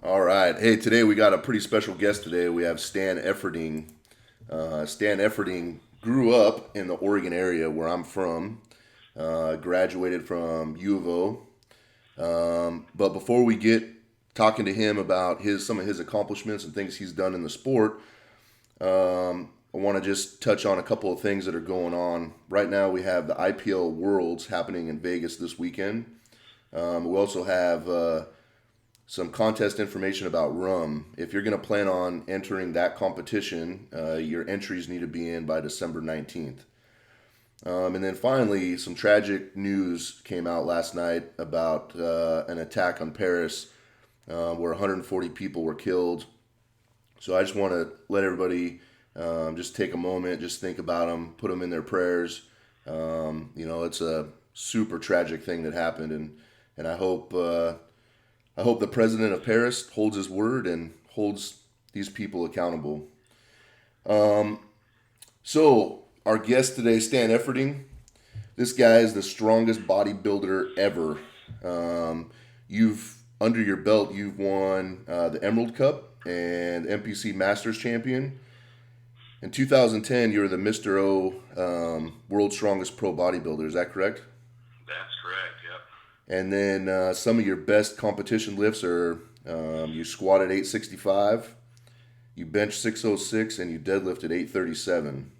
All right. Hey, today we got a pretty special guest today. We have Stan Efferding. Stan Efferding grew up in the Oregon area where I'm from, graduated from U of O. But before we get talking to him about some of his accomplishments and things he's done in the sport, I want to just touch on a couple of things that are going on. Right now, we have the IPL Worlds happening in Vegas this weekend. We also have some contest information about rum. If you're going to plan on entering that competition, your entries need to be in by December 19th. And then finally, some tragic news came out last night about an attack on Paris where 140 people were killed. So I just want to let everybody just take a moment, just think about them, put them in their prayers. It's a super tragic thing that happened, and I hope the president of Paris holds his word and holds these people accountable. So, our guest today, Stan Efferding. This guy is the strongest bodybuilder ever. You've under your belt, you've won the Emerald Cup and NPC Masters champion. In 2010, you were the Mr. O World's Strongest Pro Bodybuilder. Is that correct? That's correct, yep. And then some of your best competition lifts are you squatted 865, you benched 606, and you deadlifted 837.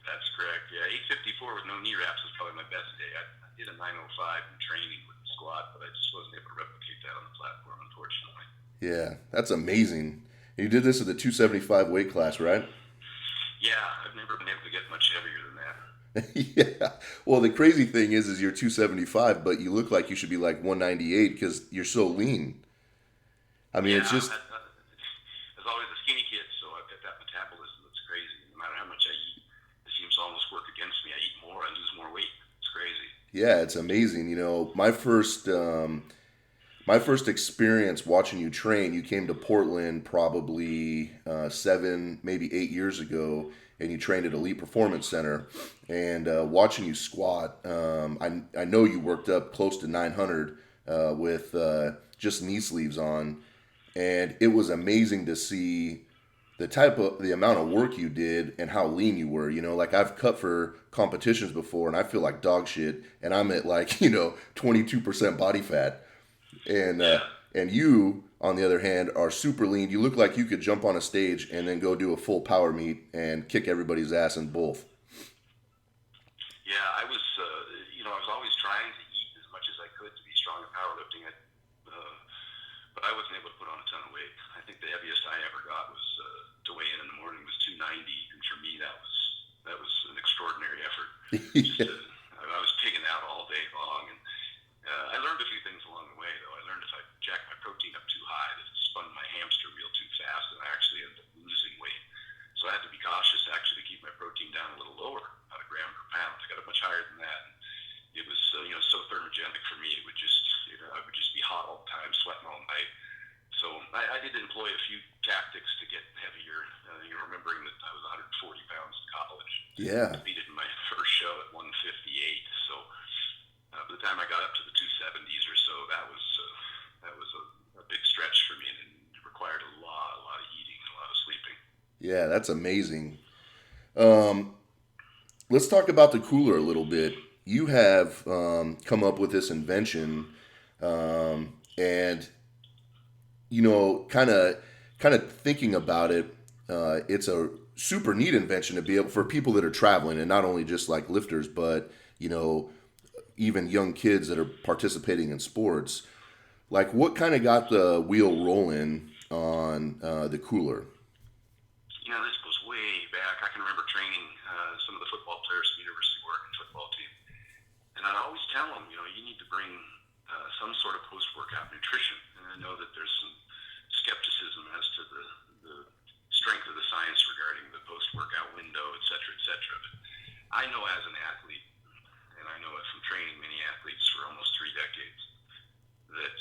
That's correct, yeah. 854 with no knee wraps was probably my best day. I did a 905 in training with the squat, but I just wasn't able to replicate that on the platform, unfortunately. Yeah, that's amazing. You did this at the 275 weight class, right? Yeah, I've never been able to get much heavier than that. Yeah. Well, the crazy thing is you're 275, but you look like you should be like 198 because you're so lean. I mean, Yeah, it's just I was always a skinny kid, so I've got that metabolism that's crazy. No matter how much I eat, it seems to almost work against me. I eat more, I lose more weight. It's crazy. yeah, it's amazing. My first experience watching you train, you came to Portland probably 7, maybe 8 years ago, and you trained at Elite Performance Center. And watching you squat, I know you worked up close to 900 with just knee sleeves on, and it was amazing to see the amount of work you did and how lean you were. Like I've cut for competitions before, and I feel like dog shit, and I'm at like 22% body fat. And uh, Yeah. and you, on the other hand, are super lean. You look like you could jump on a stage and then go do a full power meet and kick everybody's ass in both. Yeah, I was always trying to eat as much as I could to be strong in powerlifting. But I wasn't able to put on a ton of weight. I think the heaviest I ever got was to weigh in the morning was 290, and for me that was an extraordinary effort. Just Yeah. I was pigging out all day long, and I learned a few things along the way. Though I learned if I jacked my protein up too high, that it spun my hamster reel too fast, and I actually ended up losing weight. So I had to be cautious actually to keep my protein down a little lower, about a gram per pound. I got it much higher than that. And it was so thermogenic for me. I would just be hot all the time, sweating all night. So I did employ a few tactics to get heavier. Remembering that I was 140 pounds in college, Yeah. competed in my first show at 158. So by the time I got up to the 270s or so, that was a big stretch for me, and it required a lot of eating and a lot of sleeping. Yeah, that's amazing. Um, let's talk about the cooler a little bit. You have come up with this invention, and kind of thinking about it, it's a super neat invention to be able for people that are traveling and not only just like lifters, but even young kids that are participating in sports. Like, what kind of got the wheel rolling on the cooler? This goes way back. I can remember training some of the football players from University of Oregon football team, and I'd always tell them, you need to bring some sort of post-workout nutrition. And I know that there's some skepticism as to the strength of the science regarding the post-workout window, et cetera, et cetera. But I know as an athlete, and I know it from training many athletes for almost 3 decades, that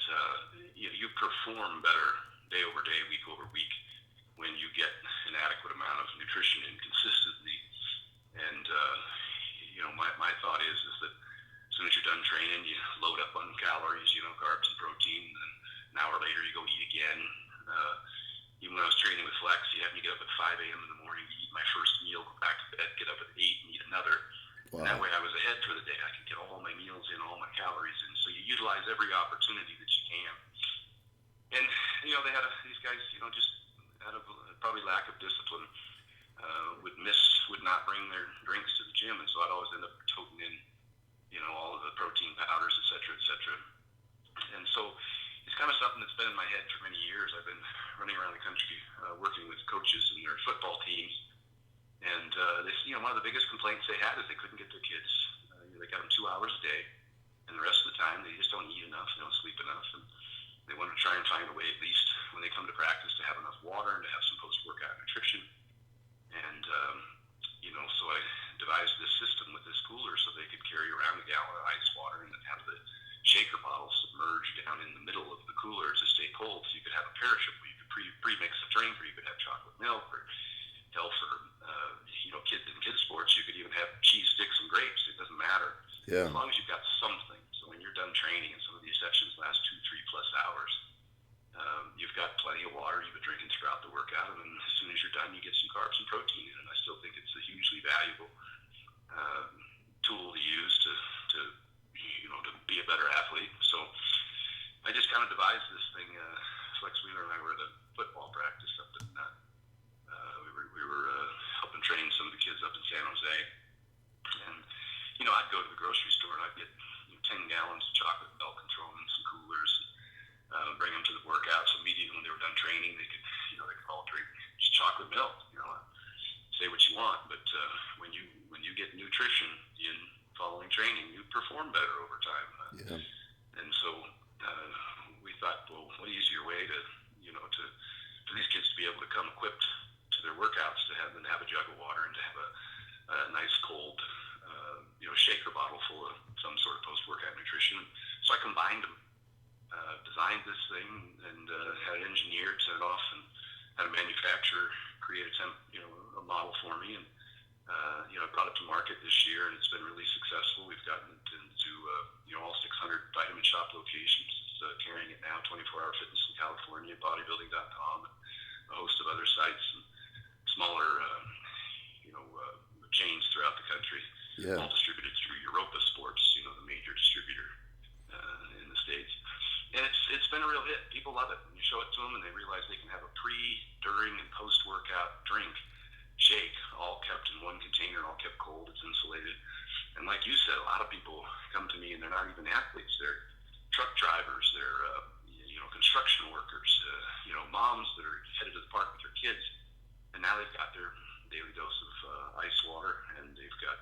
you perform better day over day, week over week, when you get an adequate amount of nutrition in consistently. And my thought is that as soon as you're done training, you load up on calories, carbs and protein, and an hour later you go eat again. that way I was ahead for the day. I could get all my meals in, all my calories in. So you utilize every opportunity that you can. And, they had these guys, just out of probably lack of discipline, would not bring their drinks to the gym. And so I'd always end up toting in, all of the protein powders, et cetera, And so it's kind of something that's been in my head for many years. I've been running around the country working with coaches and their football teams. And one of the biggest complaints they had is they couldn't get their kids. They got them 2 hours a day, and the rest of the time they just don't eat enough, they don't sleep enough, and they want to try and find a way, at least when they come to practice, to have enough water and to have some post-workout nutrition. And so I devised this system with this cooler so they could carry around a gallon of ice water and then have the shaker bottle submerged down in the middle of the cooler to stay cold. So you could have a perishable, you could pre-mix a drink, or you could have chocolate milk, or hell, for kids in kids sports, you could even have cheese sticks and grapes. It doesn't matter. Yeah. As long as you've got something. So when you're done training, and some of these sessions last 2-3 plus hours, you've got plenty of water you've been drinking throughout the workout, and then as soon as you're done, you get some carbs and protein in. And I still think it's a hugely valuable tool to use to be a better athlete. So I just kind of devised this thing. Flex Wheeler and I were at a football practice up in we were helping train some of the kids up in San Jose, and I'd go to the grocery store and I'd get 10 gallons of chocolate milk and throw them in some coolers, bring them to the workout. So immediately when they were done training, they could all drink just chocolate milk. Say what you want, but when you get nutrition in following training, you perform better over time. Yeah. And so we thought, well, what easier way to for these kids to be able to come equipped to their workouts, to have a jug of water and to have a nice cold shaker bottle full of some sort of post-workout nutrition. So I combined them, designed this thing, and had it engineered, sent it off, and had a manufacturer create a model for me, and I brought it to market this year, and it's been really successful. We've gotten it into all 600 Vitamin Shop locations. It's carrying it now, 24-hour Fitness in California, bodybuilding.com, a host of other sites, and smaller chains throughout the country. Yeah. All distributed through Europa Sports, the major distributor in the States. And it's been a real hit. People love it. When you show it to them and they realize they can have a pre, during, and post-workout drink, shake, all kept in one container, all kept cold, it's insulated. And like you said, a lot of people come to me and they're not even athletes. They're truck drivers, they're construction workers, moms that are headed to the park with their kids. And now they've got their daily dose of ice water, and they've got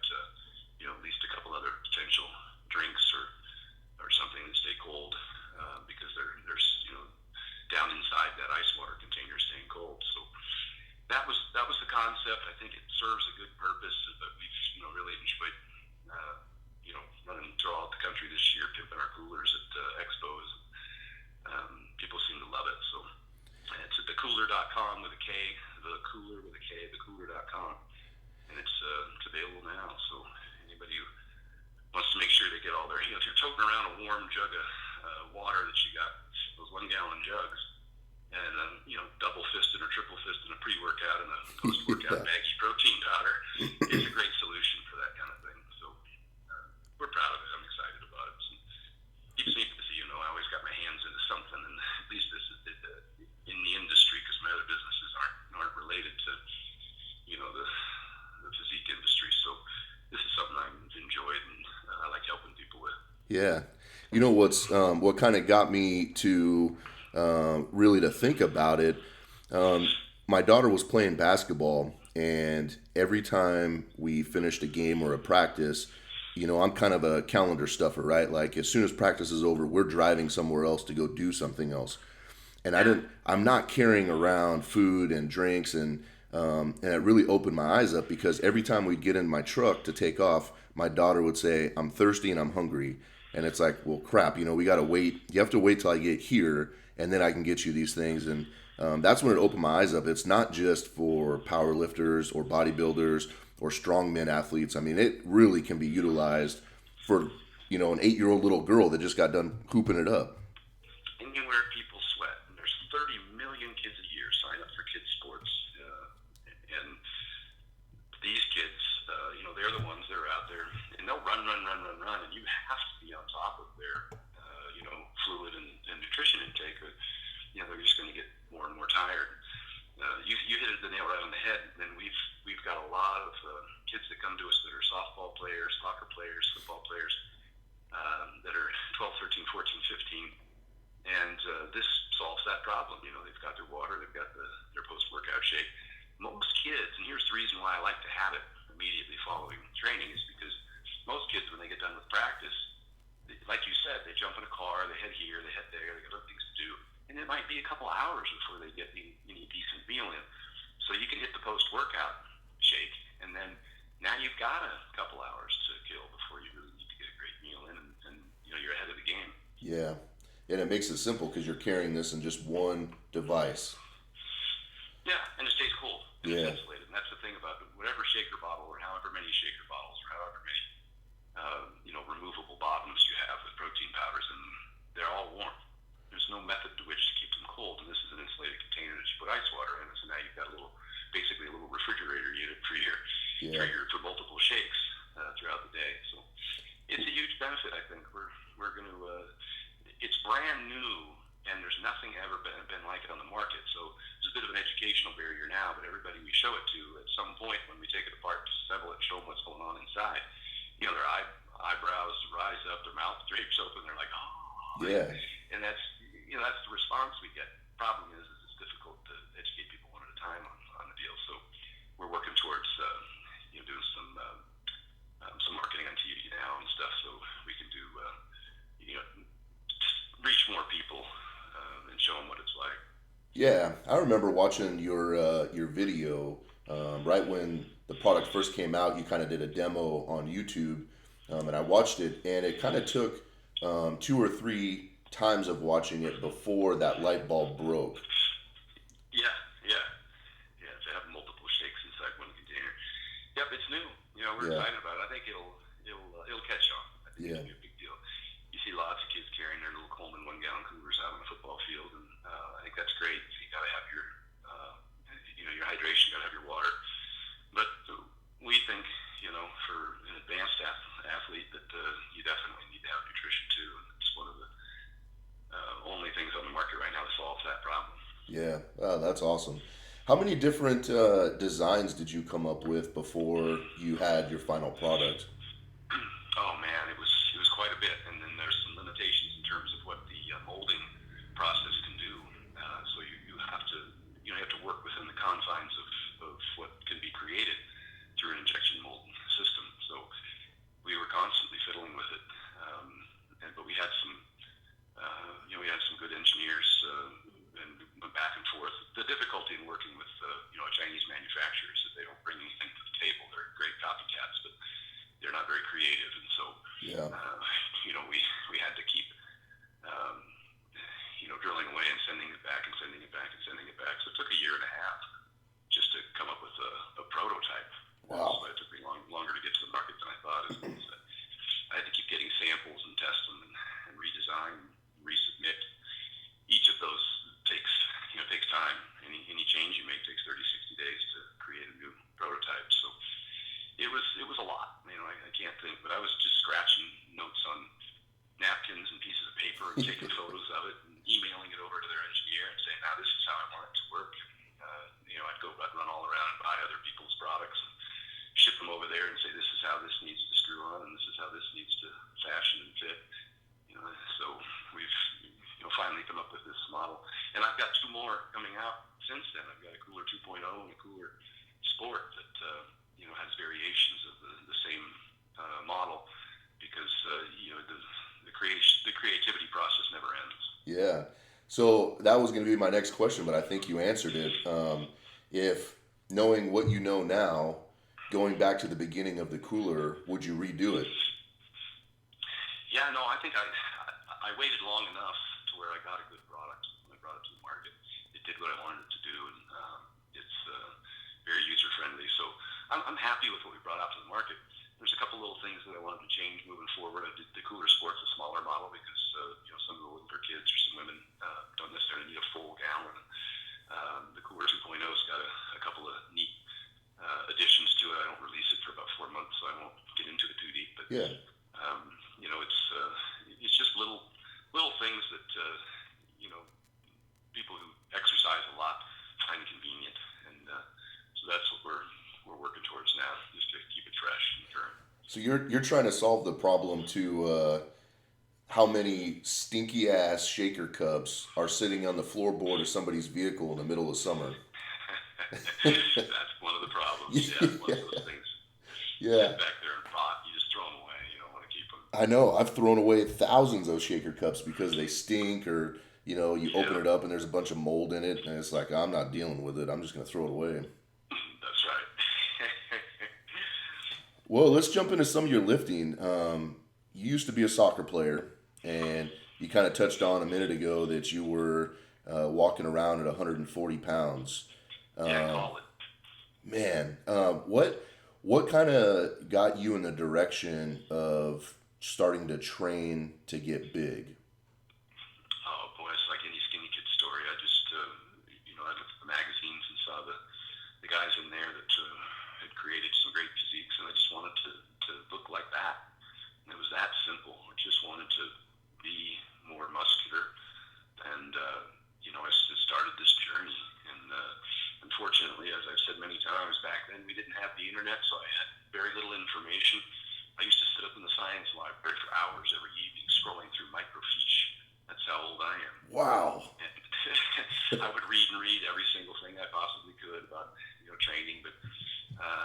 at least a couple other potential drinks or something that stay cold because they're down inside that ice water container staying cold. So that was the concept. I think it serves a good purpose, but we've really enjoyed running throughout the country this year, pimping our coolers at expos. People seem to love it. So it's at thekooler.com with a K, the Kooler with a K, thekooler.com, and it's available now. So anybody who wants to make sure they get all their, if you're toting around a warm jug of water that you got, those 1-gallon jugs, and double fisted or triple fisted a pre-workout and a post-workout baggy protein powder, it's a great solution for that kind of thing. So we're proud of it. I'm excited about it. So, keeps me busy, I always got my hands into something, and at least this is in the industry, because my other businesses aren't related to the physique industry. So this is something I've enjoyed, and I like helping people with. Yeah. What kind of got me to really to think about it, my daughter was playing basketball, and every time we finished a game or a practice, I'm kind of a calendar stuffer, right? Like as soon as practice is over, we're driving somewhere else to go do something else. And I'm not carrying around food and drinks, and it really opened my eyes up, because every time we'd get in my truck to take off, my daughter would say, "I'm thirsty and I'm hungry." And it's like, well, crap, we got to wait. You have to wait till I get here, and then I can get you these things. And that's when it opened my eyes up. It's not just for power lifters or bodybuilders or strongman athletes. I mean, it really can be utilized for, an 8-year-old little girl that just got done hooping it up. Anywhere people sweat. And there's 30 million kids a year sign up for kids sports. And these kids, they're the ones that are out there. And run, and you have to be on top of their, fluid and nutrition intake. They're just going to get more and more tired. You hit the nail right on the head. And we've got a lot of kids that come to us that are softball players, soccer players, football players that are 12, 13, 14, 15, and this solves that problem. They've got their water, they've got their post-workout shake. Most kids, and here's the reason why I like to have it immediately following training, is because most kids, when they get done with practice, like you said, they jump in a car, they head here, they head there, they got other things to do, and it might be a couple hours before they get any decent meal in. So you can hit the post-workout shake, and then now you've got a couple hours to kill before you really need to get a great meal in, and you're ahead of the game. Yeah, and it makes it simple because you're carrying this in just one device. Yeah, and it stays cool. Yeah. It's insulated, and that's the thing about whatever shaker bottle or however many shaker bottles or however many removable bottoms you have with protein powders in them, they're all warm. There's no method to which to keep them cold, and this is an insulated container that you put ice water in, so now you've got basically a little refrigerator unit for for multiple shakes throughout the day. So it's a huge benefit. I think we're going to. It's brand new, and there's nothing ever been like it on the market. So there's a bit of an educational barrier now, but everybody we show it to, at some point when we take it apart to settle it, show them what's going on inside, their eyebrows rise up, their mouth drapes open, they're like, oh. Yeah. And that's the response we get. Problem is it's difficult to educate people one at a time on the deal. So we're working towards doing some marketing on TV now and stuff, so we can do reach more people and show them what it's like. Yeah, I remember watching your video right when the product first came out. You kind of did a demo on YouTube, and I watched it, and it kind of took 2 or 3 times of watching it before that light bulb broke. Yeah. To have multiple shakes inside one container. Yep, it's new. We're excited about it. I think it'll catch on. I think it'll be a big deal. You see lots of kids carrying their little Coleman 1-gallon coolers out on the football field, and I think that's great. You got to have your your hydration. You got to have your water. But we think for an advanced athlete that you definitely need to have nutrition too, and it's one of the only things on the market right now that solves that problem. Yeah, that's awesome. How many different designs did you come up with before you had your final product? Oh man, it was quite a bit, and then there's some limitations in terms of what the molding process can do. So you have to work within the confines of what can be created through an injection molding system. So we were constantly fiddling with it, but we had some good engineers and went back and forth. The difficulty in working with a Chinese manufacturer is that they don't bring anything to the table. They're great copycats, but they're not very creative, and so we had to keep drilling away and sending it back and sending it back and sending it back. So it took a year and a half just to come up with a prototype. Wow. So it took me longer to get to the market than I thought. I had to keep getting samples and test them and redesign, resubmit. Each of those takes time. Any change you make takes 30, 60 days to create a new prototype. So it was a lot. I can't think, but I was just scratching notes on napkins and pieces of paper and taking photos of it and emailing it over to their engineer and saying, now this is how I want it to work. I'd run all around and buy other people's products and ship them over there and say, this is how this needs to screw on and this is how this needs to fashion and fit. So we've finally come up with this model. And I've got 2 more coming out since then. I've got a Kooler 2.0 and a Kooler Sport that has variations of the same model, because the creativity process never ends. Yeah. So that was going to be my next question, but I think you answered it. If knowing what you know now, going back to the beginning of the Kooler, would you redo it? Yeah, no, I think I waited long enough to where I got a good product when I brought it to the market. It did what I wanted it to do, and it's very user-friendly. So I'm happy with what we brought out to the market. There's a couple little things that I wanted to change moving forward. I did the Kooler Sport's a smaller model because some of the older kids or some women don't necessarily need a full gallon. The Kooler 2.0's got a couple of neat additions to it. I don't release it for about 4 months, so I won't get into it too deep. But Yeah. little things that people who exercise a lot find convenient, and so that's what we're working towards now, just to keep it fresh and current. So you're trying to solve the problem to how many stinky ass shaker cups are sitting on the floorboard of somebody's vehicle in the middle of summer. That's one of the problems. Yeah, one of those things. Yeah. Sit back there and rot. You just throw them away. You don't want to keep them. I know. I've thrown away thousands of shaker cups because they stink, or you open it up and there's a bunch of mold in it, and it's like, I'm not dealing with it. I'm just gonna throw it away. That's right. Well, let's jump into some of your lifting. You used to be a soccer player, and you kind of touched on a minute ago that you were walking around at 140 pounds. Yeah, call it. Man, what kind of got you in the direction of starting to train to get big? Oh boy, it's like any skinny kid story. I just, I looked at the magazines and saw the guys in there that had created some great physiques, and I just wanted to look like that. And it was that simple. I just wanted to be more muscular, and I just started this journey. And unfortunately, as I've said many times, back then we didn't have the internet, so I had very little information. I used to sit up in the science library for hours every evening scrolling through microfiche. That's how old I am. Wow. And I would read every single thing I possibly could about training, but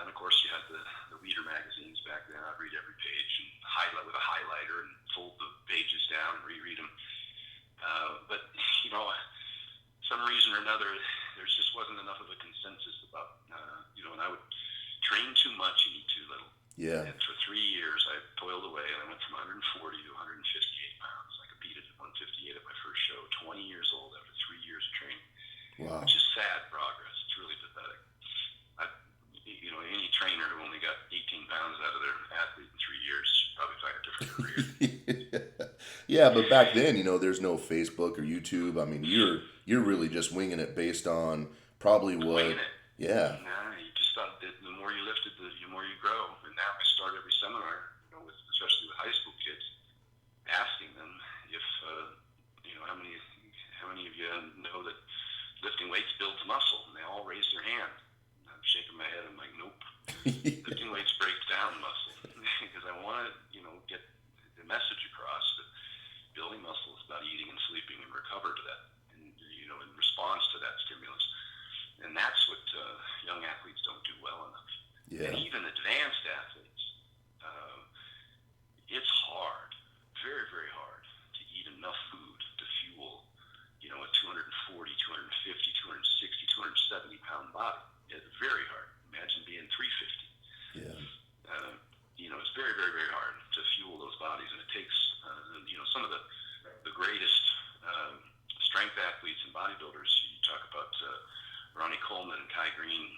and of course you had the reader magazines back then. I'd read every page and highlight with a highlighter and fold the pages down and reread them. But some reason or another, there just wasn't enough of a consensus about and I would train too much and eat too little. Yeah. And for 3 years, I toiled away, and I went from 140 to 158 pounds. I competed at 158 at my first show, 20 years old after 3 years of training. Wow. Which is sad progress. It's really pathetic. Any trainer who only got 18 pounds out of their athlete in 3 years should probably find a different career. Yeah, but back then, there's no Facebook or YouTube. I mean, you're really just winging it based on probably what. Winging it. Yeah. Nah, you just thought that the more you lifted, the more you grow. And now I start every seminar, especially with high school kids, asking them if how many of you know that lifting weights builds muscle, and they all raise their hand. I'm shaking my head. I'm like, nope. Lifting weights breaks down muscle because I want to, get the message across that building muscle is about eating and sleeping and recover to that, and in response to that stimulus. And that's what young athletes don't do well enough. Yeah. And even advanced athletes, it's hard, very, very hard to eat enough food to fuel, a 240, 250, 260, 270 pound body. It's very hard. Imagine being 350. Yeah. It's very, very, very hard to fuel those bodies, and it takes, some of the greatest strength athletes and bodybuilders. You talk about Ronnie Coleman and Kai Green,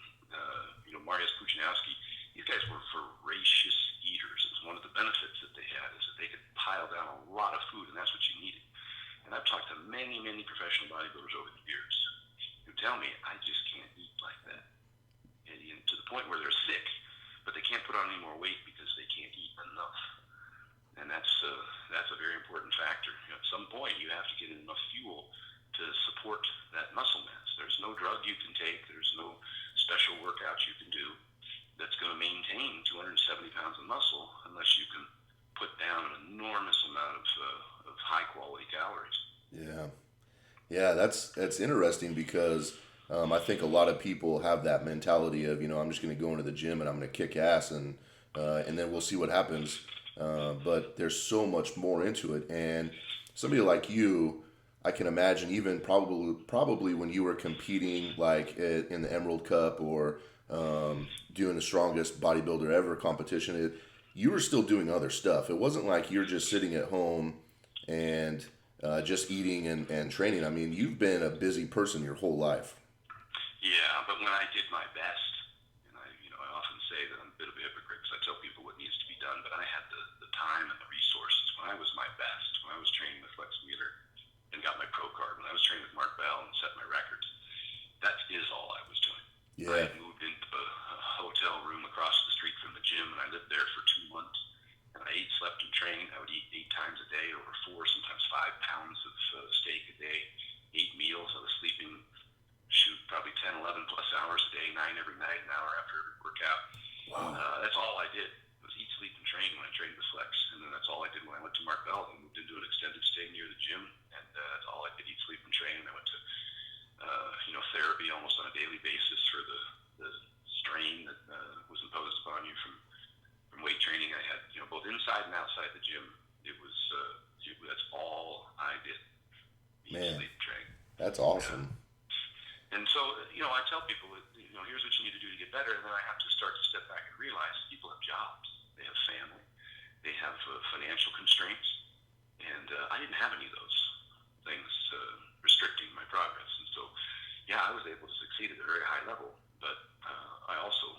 Mariusz Puchanowski. These guys were voracious eaters. It was one of the benefits that they had is that they could pile down a lot of food, and that's what you needed. And I've talked to many, many professional bodybuilders over the years who tell me, I just can't eat like that. And to the point where they're sick, but they can't put on any more weight because they can't eat enough. And that's a very important factor. At some point, you have to get enough fuel to support that muscle mass. There's no drug you can take. There's no special workouts you can do that's going to maintain 270 pounds of muscle unless you can put down an enormous amount of high-quality calories. Yeah. Yeah, that's interesting because I think a lot of people have that mentality of, I'm just going to go into the gym and I'm going to kick ass and then we'll see what happens. But there's so much more into it. And somebody like you, I can imagine even probably when you were competing like in the Emerald Cup or doing the Strongest Bodybuilder Ever competition, you were still doing other stuff. It wasn't like you're just sitting at home and just eating and training. I mean, you've been a busy person your whole life. Yeah, but when I did my best, and I often say that I'm a bit of a hypocrite because I tell people what needs to be done, but I had the time and the resources when I was my best, when I was training with Flex Mueller and got my pro card, when I was training with Mark Bell and set my records. That is all I was doing. Yeah. I moved into a hotel room across the street from the gym, and I lived there for 2 months. And I ate, slept, and train. I would eat 8 times a day, over 4, sometimes 5 pounds of steak a day, 8 meals. I was sleeping, probably 10, 11 plus hours a day, 9 every night, an hour after every workout. Wow. That's all I did was eat, sleep, and train when I trained with Flex. And then that's all I did when I went to Mark Bell and moved into an extended stay near the gym. And that's all I did, eat, sleep, and train. And I went to therapy almost on a daily basis for the strain that was imposed upon you from weight training. I had both inside and outside the gym. It was that's all I did. Eat, Man, sleep, train. that's awesome. And so I tell people that here's what you need to do to get better, and then I have to start to step back and realize people have jobs, they have family, they have financial constraints, and I didn't have any of those things restricting my progress. And so yeah, I was able to succeed at a very high level, but I also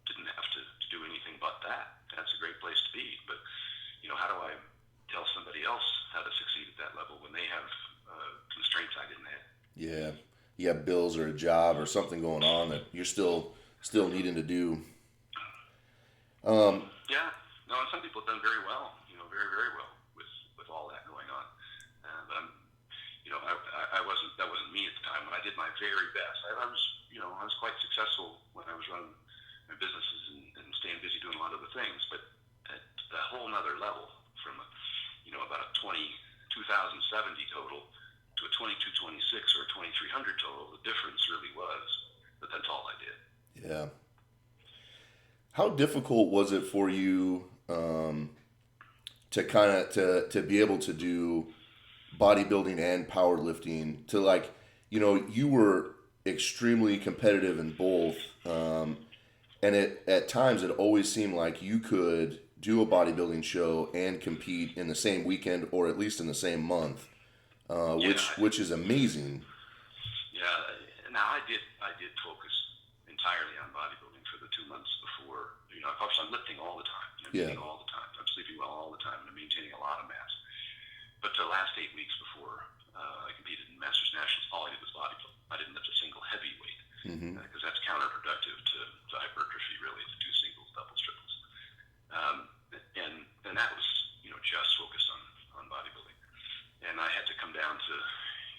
didn't have to do anything but that. That's a great place to be. But how do I tell somebody else how to succeed at that level when they have constraints I didn't have? Yeah. You have bills or a job or something going on that you're still needing to do. Yeah. No, and some people have done very well, very, very well with all that going on. But I wasn't. That wasn't me at the time. When I did my very best, I was quite successful when I was running my businesses and staying busy doing a lot of other things. But at a whole nother level, from about a 2070 total to a 2226 or a 2300 total, the difference really was. But that's all I did. Yeah. How difficult was it for you to kind of to be able to do bodybuilding and powerlifting, to you were extremely competitive in both, and at times it always seemed like you could do a bodybuilding show and compete in the same weekend or at least in the same month, which is amazing. Yeah. Now I did focus entirely on bodybuilding for the 2 months before. Of course, I'm lifting all the time. I'm eating all the time. I'm sleeping well all the time, and I'm maintaining a lot of mass. But the last 8 weeks before I competed in Masters Nationals, all I did was bodybuilding. I didn't lift a single heavy weight because that's counterproductive to hypertrophy, really, to do singles, doubles, triples. And that was just focused on bodybuilding. And I had to come down to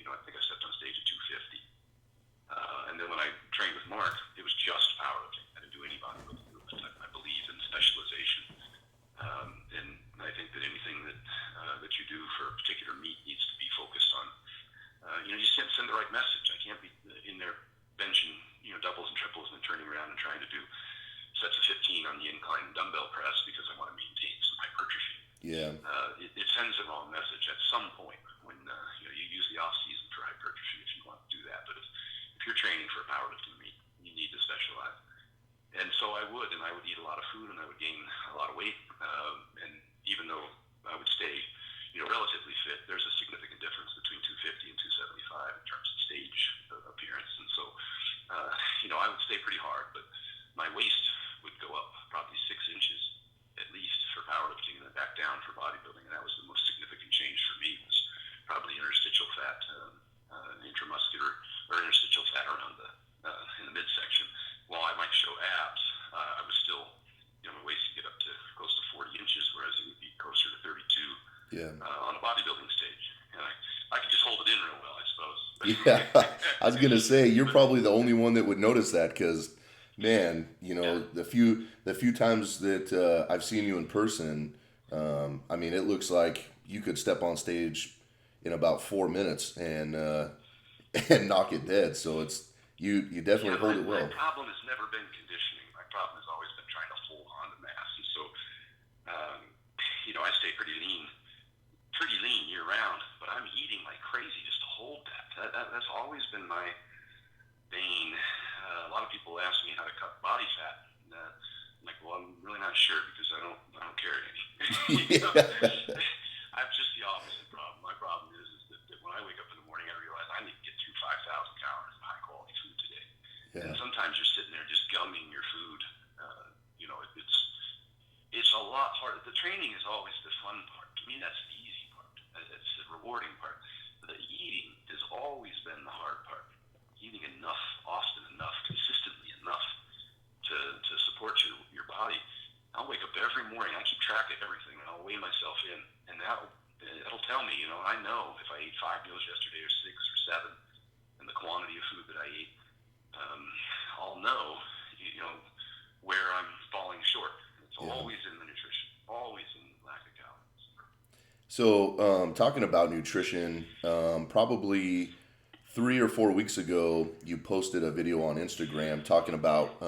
I think I stepped on stage at 250. And then when I trained with Mark, it was just powerlifting. I didn't do any bodybuilding movement. I believe in specialization. And I think that anything that you do for a particular meet needs to be focused on. You just can't send the right message. I can't be in there benching, doubles and triples and turning around and trying to do sets of 15 on the incline dumbbell press because I want to maintain some hypertrophy. Yeah. It sends the wrong message at some point when you use the off season for hypertrophy if you want to do that. But if you're training for a powerlifting meet, you need to specialize. And so I would eat a lot of food and I would gain a lot of weight. And even though I would stay, relatively fit, there's a significant difference between 250 and 275 in terms of stage appearance. And so, I would stay pretty hard, but my waist would go up probably 6 inches at least for powerlifting and then back down for bodybuilding. And that was the most significant change for me, was probably interstitial fat, intramuscular or interstitial fat around in the midsection. While I might show abs, I was still, my waist would get up to close to 40 inches, whereas it would be closer to 32 on a bodybuilding stage. And I could just hold it in real well, I suppose. Yeah, I was gonna say you're probably the only one that would notice that, because, man, the few times that I've seen you in person, I mean, it looks like you could step on stage in about 4 minutes and knock it dead. So it's you definitely hold it well. My problem has never been conditioning. My problem has always been trying to hold on to mass. And so, I stay pretty lean year round, but I'm eating like crazy just to hold that. That's always been my bane. A lot of people ask me how to cut body fat. And, I'm like, well, I'm really not sure because I don't carry any. I have just the opposite problem. My problem is that when I wake up in the morning, I realize I need to get through 5,000 calories of high quality food today. Yeah. And sometimes you're sitting there just gumming your food. It's a lot harder. The training is always the fun part. To me, that's the easy part. It's the rewarding part. The eating has always been the hard part. Eating enough, often enough, consistently enough to support your body. I'll wake up every morning. I keep track of everything, and I'll I'll weigh myself in, and that'll tell me, I know if I ate 5 meals yesterday or 6 or 7, and the quantity of food that I ate, I'll know, where I'm falling short. It's always in the nutrition, always in lack of calories. So, talking about nutrition, probably 3 or 4 weeks ago, you posted a video on Instagram talking about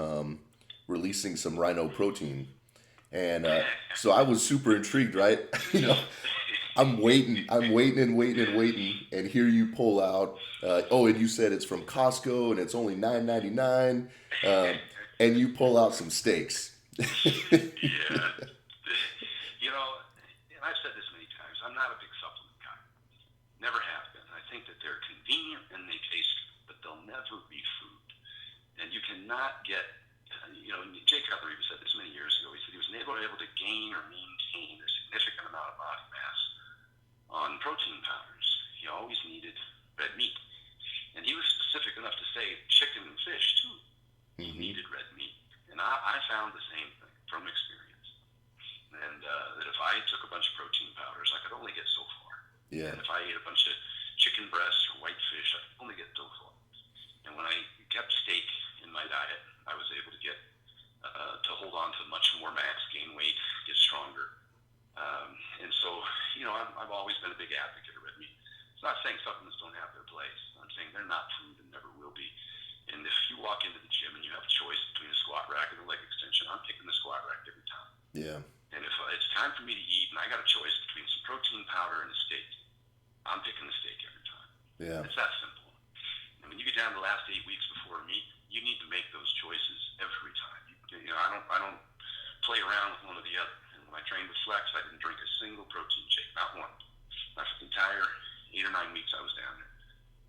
releasing some rhino protein. And so I was super intrigued, right? I'm waiting, and here you pull out. And you said it's from Costco, and it's only $9.99, and you pull out some steaks. Yeah. And I've said this many times, I'm not a big supplement guy. Never have been. I think that they're convenient and they taste good, but they'll never be food. And you cannot get, Jay Cutler even said this many years ago. He said he was never able to gain or maintain a significant amount of body mass on protein powders. He always needed red meat. And he was specific enough to say chicken and fish, too. He needed red meat. And I found the same thing from experience. And that if I took a bunch of protein powders, I could only get so far. Yeah. And if I ate a bunch of chicken breasts or white fish, I could only get so far. And when I kept steak in my diet, I was able to get to hold on to much more mass, gain weight, get stronger. And so, I've always been a big advocate of red meat. It's not saying supplements don't have their place. I'm saying they're not food and never will be. And if you walk into the gym and you have a choice between a squat rack and a leg extension, I'm picking the squat rack every time. Yeah. And if it's time for me to eat and I got a choice between some protein powder and a steak, I'm picking the steak every time. Yeah. It's that simple. And when you get down to the last 8 weeks before a meet, you need to make those choices every time. I don't play around with one or the other. And when I trained with Flex, I didn't drink a single protein shake, not one. My entire 8 or 9 weeks I was down there,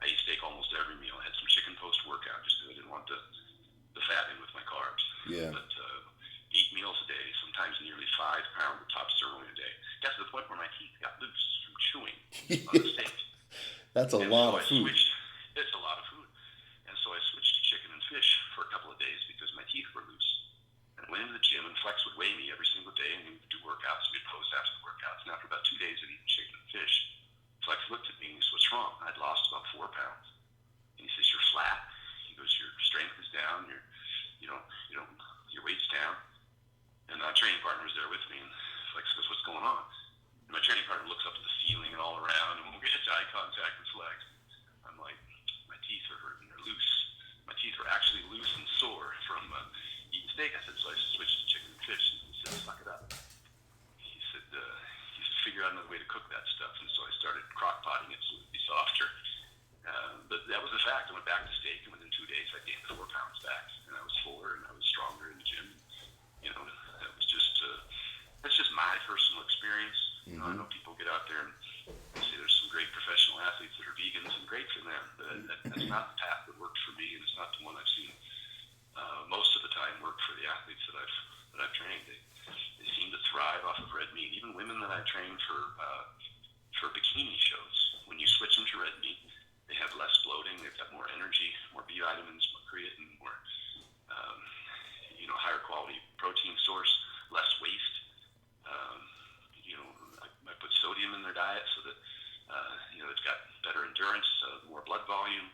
I ate steak almost every meal. I had some chicken post-workout just because I didn't want the fat in with my carbs. Yeah. But 8 meals a day, sometimes nearly 5 pounds of top sirloin a day. Got to the point where my teeth got loose from chewing on the steak. That's a lot of food. It's a lot of food. And so I switched to chicken and fish for a couple of days because my teeth were loose. And I went into the gym, and Flex would weigh me every single day, and we would do workouts, and we'd post after the workouts. And after about 2 days of eating chicken and fish, Flex looked at me and he said, "What's wrong?" I'd lost about 4 pounds. And he says, "You're flat." He goes, "Your strength is down. Your weight's down." And my training partner was there with me, and Flex goes, "What's going on?" And my training partner looks up at the ceiling and all around, and when we get to eye contact with Flex, I'm like, "My teeth are hurting. They're loose. My teeth are actually loose and sore from eating steak." I said, so I switched to chicken and fish. And he said, "Suck it up." He said, "Figure out another way to cook that stuff." And so I started crock potting it so it would be softer. But that was the fact. I went back to steak, and within 2 days I gained 4 pounds back, and I was fuller and I was stronger in the gym. That was that's just my personal experience. I know people get out there and say there's some great professional athletes that are vegans, and great for them. But that's not the path that worked for me, and it's not the one I've seen most of the time work for the athletes that I've trained. They seem to thrive off of red meat. Even women that I train for bikini shows, when you switch them to red meat, they have less bloating, they've got more energy, more B vitamins, more creatine, more higher quality protein source, less waste. I put sodium in their diet so that it's got better endurance, more blood volume.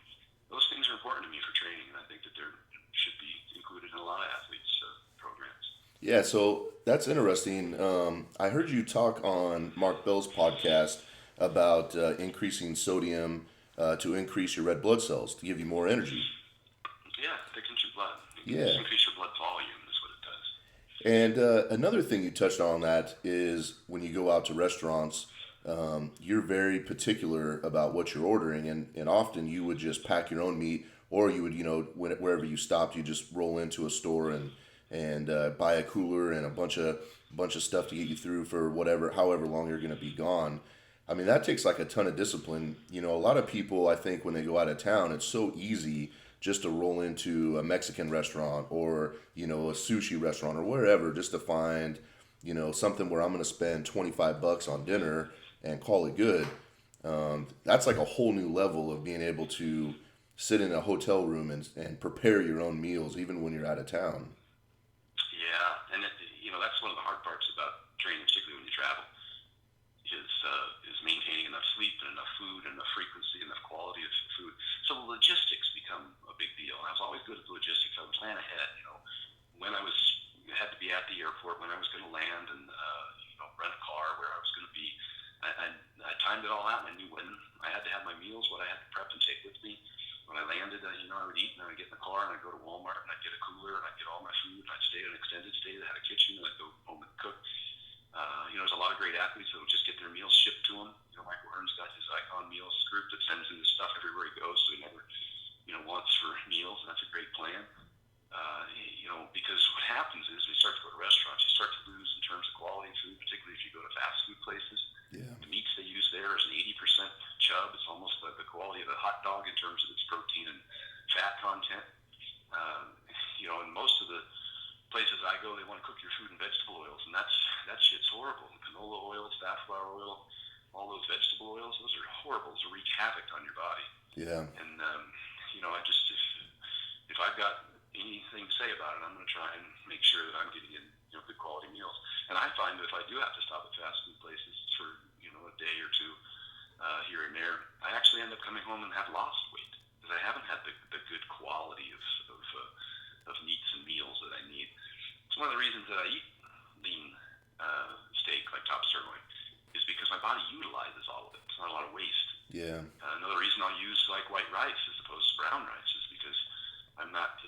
Those things are important to me for training, and I think that they should be included in a lot of athletes' programs. Yeah, so that's interesting. I heard you talk on Mark Bell's podcast about increasing sodium to increase your red blood cells, to give you more energy. Yeah, thickens your blood. Yeah. Increase your blood volume is what it does. And another thing you touched on that is when you go out to restaurants, you're very particular about what you're ordering, and often you would just pack your own meat, or you would, wherever you stopped, you just roll into a store and buy a Kooler and a bunch of stuff to get you through for however long you're going to be gone. I mean, that takes like a ton of discipline. A lot of people, I think, when they go out of town, it's so easy just to roll into a Mexican restaurant or, a sushi restaurant or wherever, just to find, something where I'm going to spend $25 on dinner and call it good. That's like a whole new level of being able to sit in a hotel room and prepare your own meals, even when you're out of town. Yeah, and that's one of the hard parts about training, particularly when you travel. is maintaining enough sleep and enough food and enough frequency, enough quality of food. So the logistics become a big deal. And I was always good at the logistics. I would plan ahead, when I had to be at the airport, when I was going to land, and rent a car, where I was going to be. I timed it all out, and I knew when I had to have my meals, what I had to prep and take with me. When I landed, I would eat, and I would get in the car, and I'd go to Walmart, and I'd get a cooler, and I'd get all my food, and I'd stay at an extended stay that had a kitchen, and I'd go home and cook. There's a lot of great athletes that will just get their meals shipped to them. Michael Hearn's got his Icon Meals group that sends him his stuff everywhere he goes, so he never, wants for meals, and that's a great plan. Because what happens is we start to go to restaurants, you start to lose in terms of quality of food, particularly if you go to fast food places. Yeah. The meats they use there is an 80% chub. It's almost like the quality of a hot dog in terms of its protein and fat content. In most of the places I go, they want to cook your food in vegetable oils, and that shit's horrible. Canola oil, safflower oil, all those vegetable oils, those are horrible. Those wreak havoc on your body. Yeah. And if I've got anything to say about it, I'm going to try and make sure that I'm getting in good quality meals. And I find that if I do have to stop at fast food places for a day or two here and there, I actually end up coming home and have lost weight because I haven't had the good quality of meats and meals that I need. It's one of the reasons that I eat lean steak like top sirloin is because my body utilizes all of it. It's not a lot of waste. Yeah. Another reason I'll use like white rice as opposed to brown rice is because I'm not,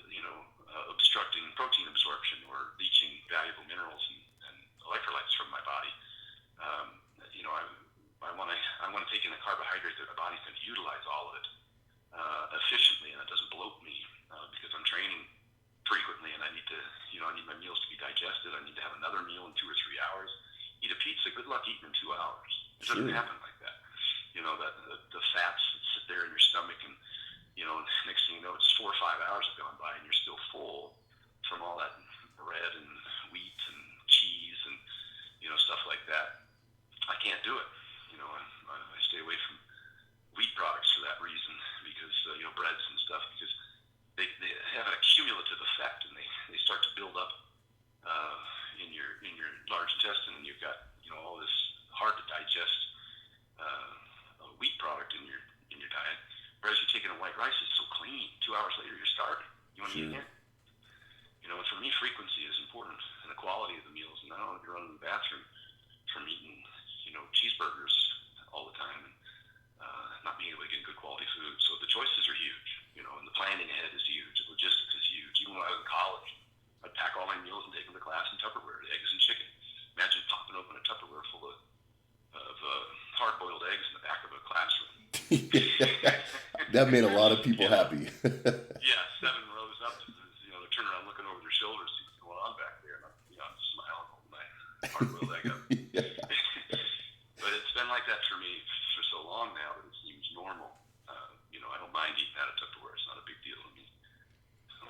obstructing protein absorption or leaching valuable minerals and electrolytes from my body. I want to take in a carbohydrate that my body's going to utilize all of it efficiently, and it doesn't bloat me because I'm training frequently, and I need to, I need my meals to be digested. I need to have another meal in 2 or 3 hours. Eat a pizza, good luck eating in 2 hours. It doesn't happen like that. The fats that sit there in your stomach, and next thing you know, it's 4 or 5 hours have gone by, and you're still full from all that bread and wheat and cheese and stuff like that. I can't do it. I stay away from wheat products for that reason, because breads and stuff, because they have a cumulative effect, and they start to build up in your large intestine, and you've got all this hard to digest wheat product in your diet. Whereas you take in a white rice, it's so clean. 2 hours later, you're starving. You want to eat again? And for me, frequency is important, and the quality of the meals. And I don't want to be running to the bathroom from eating, cheeseburgers all the time, and not being able to get good quality food. So the choices are huge, and the planning ahead is huge. The logistics is huge. Even when I was in college, I'd pack all my meals and take them to class in Tupperware, eggs and chicken. Imagine popping open a Tupperware full of hard-boiled eggs in the back of a classroom. That made a lot of people happy. Yeah, 7 rows up. They turn around looking over their shoulders, see what's going on back there, and I'm smiling, holding my hard-boiled egg up. Yeah. But it's been like that for me for so long now that it seems normal. I don't mind eating out of Tupperware. It's not a big deal to me. So.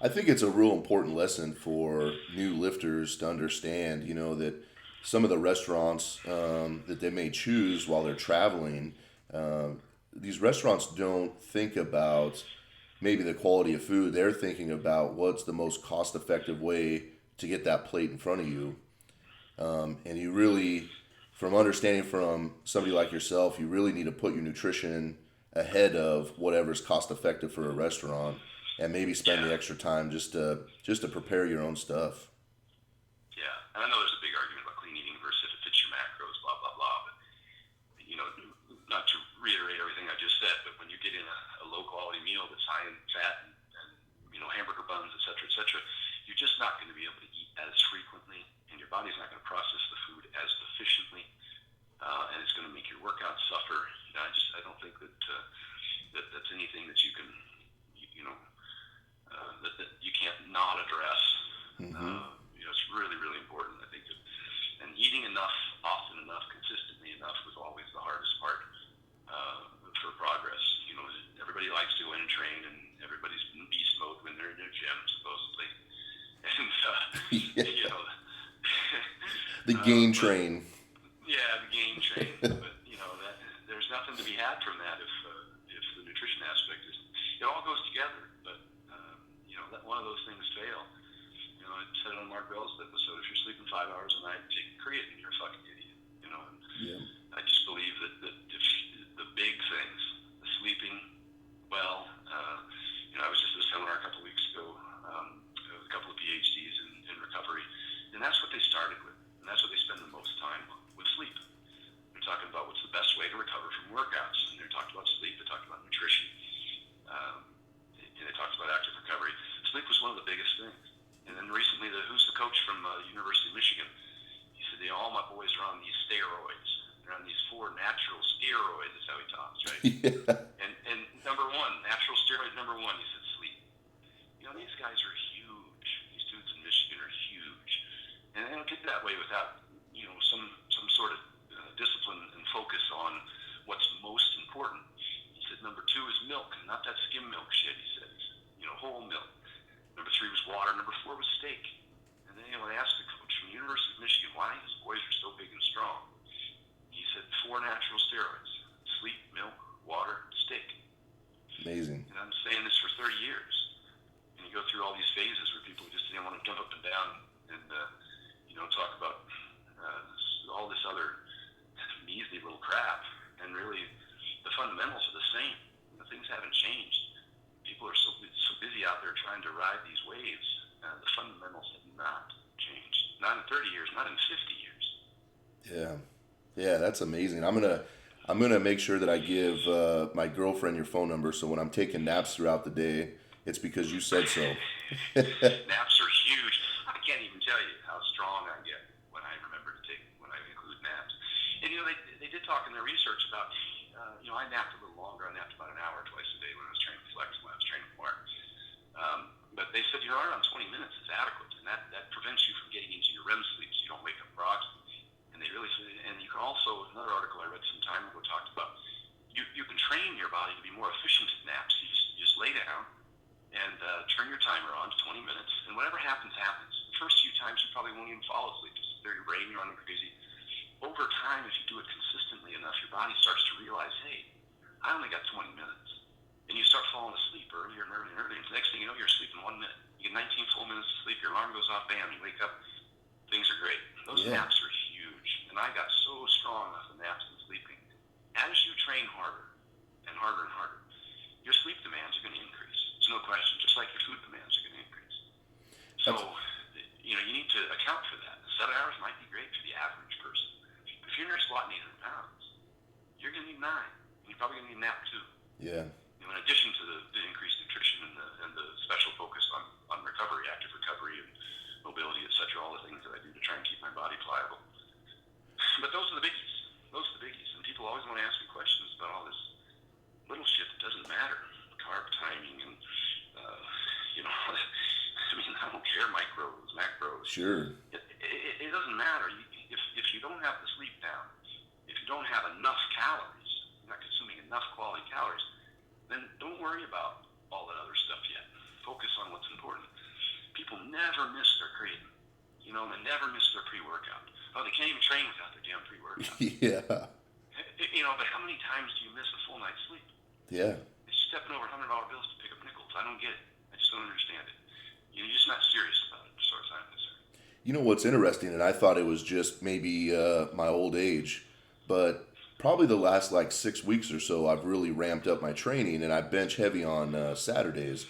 I think it's a real important lesson for new lifters to understand, that some of the restaurants that they may choose while they're traveling, these restaurants don't think about maybe the quality of food. They're thinking about what's the most cost-effective way to get that plate in front of you. And you really, from understanding from somebody like yourself, you really need to put your nutrition ahead of whatever's cost-effective for a restaurant, and maybe spend the extra time just to prepare your own stuff. Yeah, and I know there's a big argument about clean eating versus if it fits your macros, blah, blah, blah. But, not to reiterate everything I just said, but when you get in a low-quality meal that's high in fat and hamburger buns, et cetera, you're just not going to be able to eat as frequently, and your body's not going to process the food as efficiently, and it's going to make your workout suffer. I don't think that's anything that you can, that you can't not address. Mm-hmm. It's really, really important. I think and eating enough, often enough, consistently enough was always the hardest part for progress. Everybody likes to go in and train, and everybody's in beast mode when they're in their gym, supposedly. And the gain train. Yeah, the gain train. But there's nothing to be had from that if the nutrition aspect is. It all goes together, but let one of those things fail. I said it on Mark Bell's episode: if you're sleeping 5 hours a night, taking creatine, you're a fucking idiot. And Yeah. I just steroids is how he talks, right? Yeah. And number one, natural steroid number one, he said sleep. These guys are huge. These dudes in Michigan are huge, and they don't get that way without some sort of discipline and focus on what's most important. He said number two is milk, not that skim milk shit. He said, whole milk. Number three was water. Number four was steak. And then I asked the coach from the University of Michigan why his boys are so big and strong. He said 4 natural steroids: sleep, milk, water, steak. Amazing. And I'm saying this for 30 years. And you go through all these phases where people just want to jump up and down and talk about all this other measly little crap. And really, the fundamentals are the same. Things haven't changed. People are so busy out there trying to ride these waves. The fundamentals have not changed. Not in 30 years, not in 50 years. Yeah, that's amazing. I'm gonna make sure that I give my girlfriend your phone number, so when I'm taking naps throughout the day, it's because you said so. Naps are huge. I can't even tell you how strong I get when I include naps. And they did talk in their research about I napped a little longer. I napped about an hour twice a day when I was training flex, when I was training Mark. But they said around 20 minutes is adequate, and that prevents you from getting into your REM sleep, so you don't wake up groggy. And they really said, and you can also, another article I read some time ago talked about, you can train your body to be more efficient at naps. You just lay down and turn your timer on to 20 minutes, and whatever happens, happens. The first few times you probably won't even fall asleep. Just your brain running crazy. Over time, if you do it consistently enough, your body starts to realize, hey, I only got 20 minutes. And you start falling asleep earlier and earlier and earlier. And the next thing you know, you're asleep in 1 minute. You get 19 full minutes of sleep, your alarm goes off, bam, you wake up. Things are great. Those naps are huge. And I got so strong off the naps and sleeping. As you train harder and harder and harder, your sleep demands are going to increase. There's no question, just like your food demands are going to increase. So, you need to account for that. 7 hours might be great for the average person. If you're squatting 800 pounds, you're going to need 9. And you're probably going to need a nap too. Yeah. In addition to the increased nutrition and the special focus on recovery, active recovery and mobility, etc., all the things that I do to try and keep my body pliable. But those are the biggies. Those are the biggies. And people always want to ask me questions about all this little shit that doesn't matter. Carb timing and, I don't care, micros, macros. Sure. It doesn't matter. If you don't have the sleep down, if you don't have enough calories, you're not consuming enough quality calories, then don't worry about all that other stuff yet. Focus on what's important. People never miss their creatine. They never miss their pre-workout. Oh, they can't even train without their damn pre-workout. Yeah. But how many times do you miss a full night's sleep? Yeah. It's stepping over $100 bills to pick up nickels. I don't get it. I just don't understand it. You're just not serious about it, as far as I'm concerned. You know what's interesting, and I thought it was just maybe my old age, but probably the last 6 weeks or so, I've really ramped up my training, and I bench heavy on Saturdays.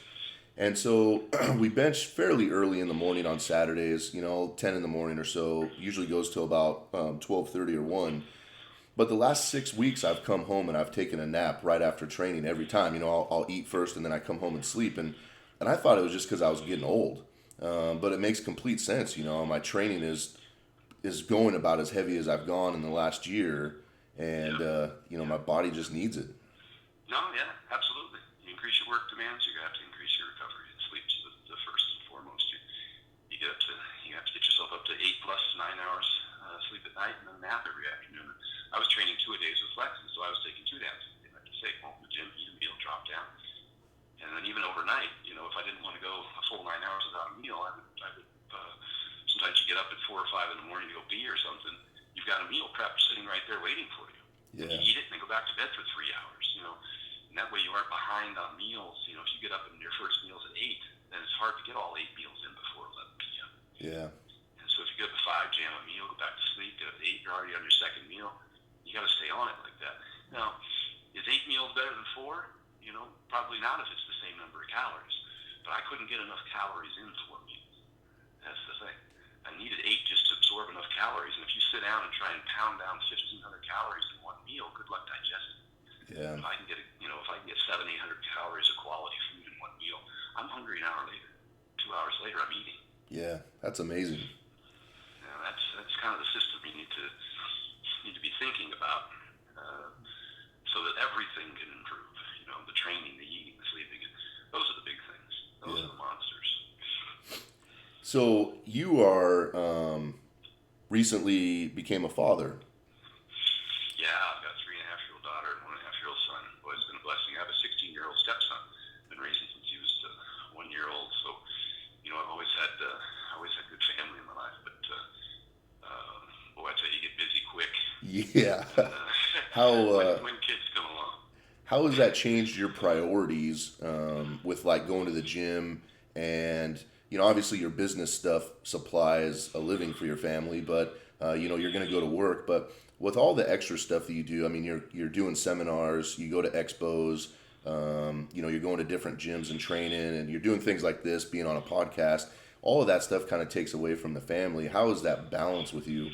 And so we bench fairly early in the morning on Saturdays, 10 in the morning or so. Usually goes till about 12:30 or 1. But the last 6 weeks, I've come home and I've taken a nap right after training every time. I'll eat first and then I come home and sleep. And I thought it was just because I was getting old. But it makes complete sense. My training is going about as heavy as I've gone in the last year. And, my body just needs it. No, yeah, absolutely. You increase your work demands, you're going to have to increase your recovery. And sleep's the first and foremost. You have to get yourself up to 8 plus 9 hours sleep at night and then nap every afternoon. I was training 2 a days with flexes, so I was taking 2 naps. Like you say, go to the gym, eat a meal, drop down. And then even overnight, if I didn't want to go a full 9 hours without a meal, I would sometimes you get up at 4 or 5 in the morning to go pee or something. You've got a meal prep sitting right there waiting for you. Yeah. You eat it and then go back to bed for 3 hours, And that way you aren't behind on meals. If you get up and your first meal's at 8, then it's hard to get all 8 meals in before 11 p.m. Yeah. And so if you get up at 5, jam a meal, go back to sleep, get up at 8, you're already on your second meal. You got to stay on it like that. Now, is 8 meals better than 4? Probably not if it's the same number of calories. But I couldn't get enough calories in 4 meals. That's the thing. I needed 8 just to absorb enough calories. And if you sit down and try and pound down 1,500 calories in 1 meal, good luck digesting. Yeah. If I can get 700-800 calories of quality food in 1 meal, I'm hungry an hour later. 2 hours later, I'm eating. Yeah, that's amazing. That's kind of the system you need to be thinking about. So you are recently became a father. Yeah, I've got a 3.5-year-old daughter and 1.5-year-old son. Boy, it's been a blessing. I have a 16-year-old stepson. Been raising since he was 1 year old. So, I've always had good family in my life. But boy, I tell you, you get busy quick. Yeah. And How when kids come along. how has that changed your priorities with like going to the gym and obviously your business stuff supplies a living for your family, but you're going to go to work, but with all the extra stuff that you do, I mean you're doing seminars, you go to expos, you're going to different gyms and training, and you're doing things like this, being on a podcast. All of that stuff kind of takes away from the family. How is that balance with you?